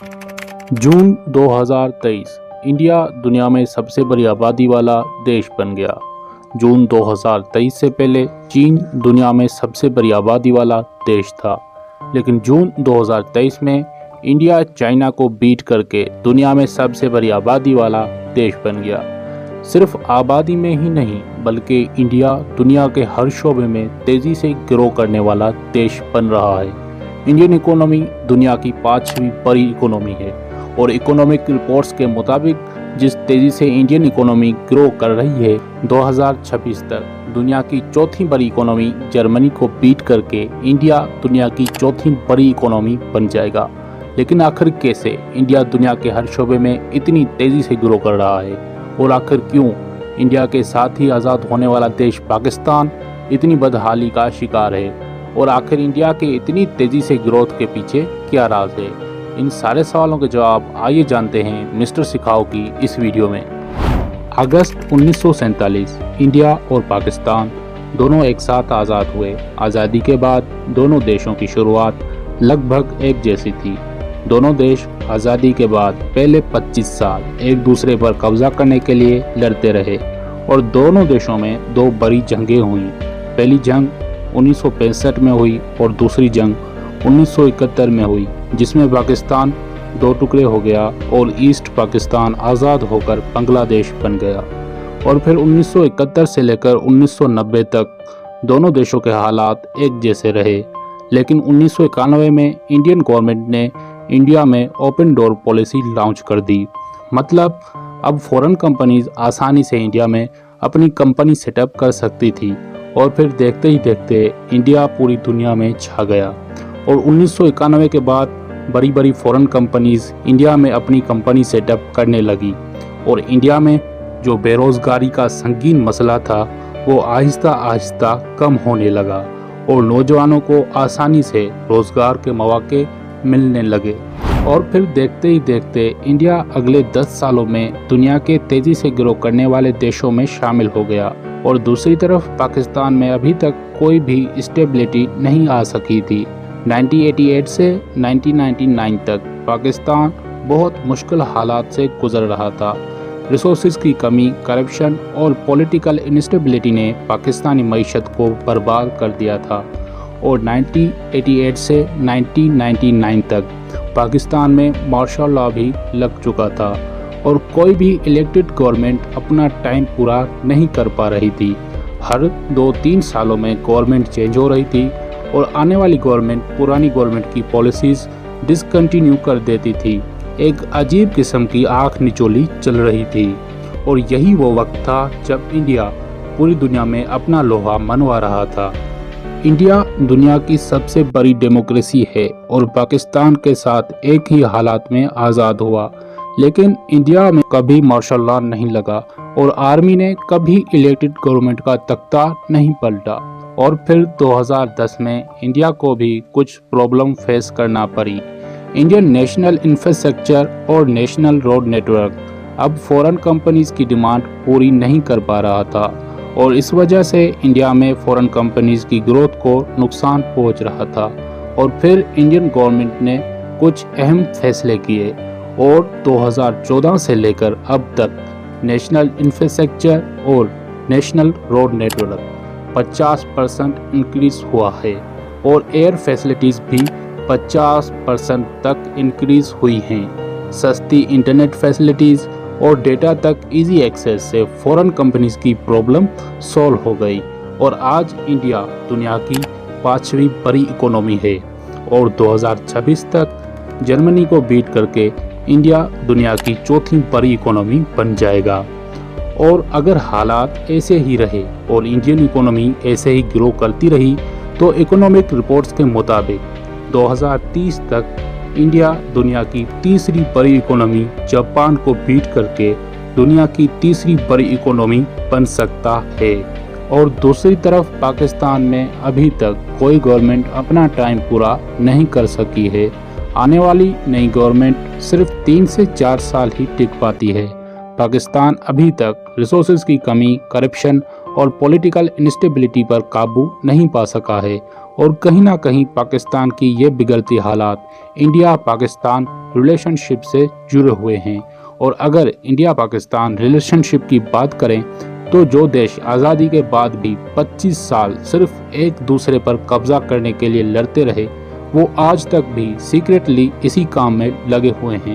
जून 2023 India दुनिया में सबसे बड़ी आबादी वाला देश बन गया। जून 2023 से पहले चीन दुनिया में सबसे बड़ी आबादी वाला देश था, लेकिन जून 2023 में इंडिया चाइना को बीट करके दुनिया में सबसे बड़ी आबादी वाला देश बन गया। सिर्फ आबादी में ही नहीं, बल्कि इंडिया दुनिया के हर शोबे में तेज़ी से ग्रो करने वाला देश बन रहा है। इंडियन इकोनॉमी दुनिया की 5वीं बड़ी इकोनॉमी है और इकोनॉमिक रिपोर्ट्स के मुताबिक जिस तेज़ी से इंडियन इकोनॉमी ग्रो कर रही है, 2026 तक दुनिया की 4थी बड़ी इकोनॉमी जर्मनी को बीट करके इंडिया दुनिया की 4थी बड़ी इकोनॉमी बन जाएगा। लेकिन आखिर कैसे इंडिया दुनिया के हर शोबे में इतनी तेज़ी से ग्रो कर रहा है, और आखिर क्यों इंडिया के साथ ही आज़ाद होने वाला देश पाकिस्तान इतनी बदहाली का शिकार है, और आखिर इंडिया के इतनी तेज़ी से ग्रोथ के पीछे क्या राज है? इन सारे सवालों के जवाब आइए जानते हैं मिस्टर सिखाओ की इस वीडियो में। अगस्त 1947 इंडिया और पाकिस्तान दोनों एक साथ आज़ाद हुए। आज़ादी के बाद दोनों देशों की शुरुआत लगभग एक जैसी थी। दोनों देश आज़ादी के बाद पहले 25 साल एक दूसरे पर कब्जा करने के लिए लड़ते रहे और दोनों देशों में 2 बड़ी जंगें हुई। पहली जंग 1965 में हुई और दूसरी जंग 1971 में हुई, जिसमें पाकिस्तान 2 टुकड़े हो गया और ईस्ट पाकिस्तान आज़ाद होकर बांग्लादेश बन गया। और फिर 1971 से लेकर 1990 तक दोनों देशों के हालात एक जैसे रहे, लेकिन 1991 में इंडियन गवर्नमेंट ने इंडिया में ओपन डोर पॉलिसी लॉन्च कर दी। मतलब अब फॉरेन कंपनीज आसानी से इंडिया में अपनी कंपनी सेटअप कर सकती थी, और फिर देखते ही देखते इंडिया पूरी दुनिया में छा गया। और 1991 के बाद बड़ी बड़ी फॉरेन कंपनीज इंडिया में अपनी कंपनी सेटअप करने लगी, और इंडिया में जो बेरोजगारी का संगीन मसला था वो आहिस्ता आहिस्ता कम होने लगा और नौजवानों को आसानी से रोजगार के मौके मिलने लगे। और फिर देखते ही देखते इंडिया अगले 10 सालों में दुनिया के तेज़ी से ग्रो करने वाले देशों में शामिल हो गया। और दूसरी तरफ पाकिस्तान में अभी तक कोई भी स्टेबिलिटी नहीं आ सकी थी। 1988 से 1999 तक पाकिस्तान बहुत मुश्किल हालात से गुजर रहा था। रिसोर्सेज की कमी, करप्शन और पॉलिटिकल इंस्टेबिलिटी ने पाकिस्तानी मईशत को बर्बाद कर दिया था। और 1988 से 1999 तक पाकिस्तान में मार्शल लॉ भी लग चुका था और कोई भी इलेक्टेड गवर्नमेंट अपना टाइम पूरा नहीं कर पा रही थी। हर 2-3 सालों में गवर्नमेंट चेंज हो रही थी और आने वाली गवर्नमेंट पुरानी गवर्नमेंट की पॉलिसीज़ डिसकंटिन्यू कर देती थी। एक अजीब किस्म की आँख निचोली चल रही थी, और यही वो वक्त था जब इंडिया पूरी दुनिया में अपना लोहा मनवा रहा था। इंडिया दुनिया की सबसे बड़ी डेमोक्रेसी है और पाकिस्तान के साथ एक ही हालात में आज़ाद हुआ, लेकिन इंडिया में कभी मार्शल लॉ नहीं लगा और आर्मी ने कभी इलेक्टेड गवर्नमेंट का तख्ता नहीं पलटा। और फिर 2010 में इंडिया को भी कुछ प्रॉब्लम फेस करना पड़ी। इंडियन नेशनल इंफ्रास्ट्रक्चर और नेशनल रोड नेटवर्क अब फॉरेन कंपनीज की डिमांड पूरी नहीं कर पा रहा था, और इस वजह से इंडिया में फॉरेन कंपनीज की ग्रोथ को नुकसान पहुंच रहा था। और फिर इंडियन गवर्नमेंट ने कुछ अहम फैसले किए और 2014 से लेकर अब तक नेशनल इंफ्रास्ट्रक्चर और नेशनल रोड नेटवर्क 50% इंक्रीज हुआ है, और एयर फैसिलिटीज़ भी 50% तक इंक्रीज हुई हैं। सस्ती इंटरनेट फैसिलिटीज़ और डेटा तक इजी एक्सेस से फॉरेन कंपनीज की प्रॉब्लम सॉल्व हो गई, और आज इंडिया दुनिया की 5वीं बड़ी इकोनॉमी है, और 2026 तक जर्मनी को बीट करके इंडिया दुनिया की 4थी बड़ी इकोनॉमी बन जाएगा। और अगर हालात ऐसे ही रहे और इंडियन इकोनॉमी ऐसे ही ग्रो करती रही तो इकोनॉमिक रिपोर्ट्स के मुताबिक 2030 तक इंडिया दुनिया की 3री बड़ी इकोनॉमी जापान को बीट करके दुनिया की 3री बड़ी इकोनॉमी बन सकता है। और दूसरी तरफ पाकिस्तान में अभी तक कोई गवर्नमेंट अपना टाइम पूरा नहीं कर सकी है। आने वाली नई गवर्नमेंट सिर्फ 3 से 4 साल ही टिक पाती है। पाकिस्तान अभी तक रिसोर्सेज की कमी, करप्शन और पॉलिटिकल इंस्टेबिलिटी पर काबू नहीं पा सका है, और कहीं ना कहीं पाकिस्तान की ये बिगड़ती हालात इंडिया पाकिस्तान रिलेशनशिप से जुड़े हुए हैं। और अगर इंडिया पाकिस्तान रिलेशनशिप की बात करें तो जो देश आज़ादी के बाद भी 25 साल सिर्फ एक दूसरे पर कब्जा करने के लिए लड़ते रहे, वो आज तक भी सीक्रेटली इसी काम में लगे हुए हैं।